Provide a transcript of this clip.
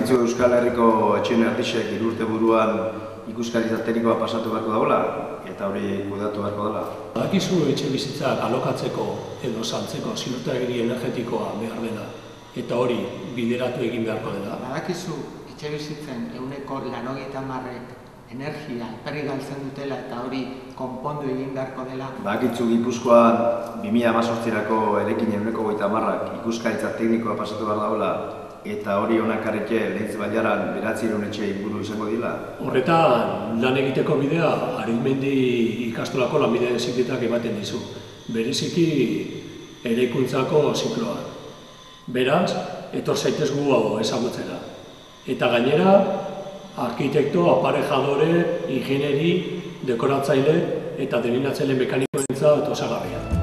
Bakizu Euskal Herriko etxeen erdixek 3 urte buruan ikuskaritza teknikoa pasatu beharko dagoela, eta hori kudatu beharko dela. Badakizu etxe bizitzak alokatzeko edo saltzeko ziurtagiri energetikoa behar dela, eta hori bideratu egin beharko dela. Badakizu etxe bizitzen 80% energia alperrik galtzen dutela eta hori konpondu egin beharko dela. Badakizu Gipuzkoan 2018-erako erekin 50%ak ikuskaritza teknikoa pasatu behar dagoela, eta hori honak arreke lehintz baiaran 900 etxe inguru izango dira. Horretan lan egiteko bidea Arizmendi ikastolako lanbide heziketak ematen dizu, bereziki eraikuntzako zikloan. Beraz, etor zaitez gu hau ezagutzera. Eta gainera, arkitekto, aparejadore, ingenieri, dekoratzaile eta delineatzaile mekanikoentzat osagarria.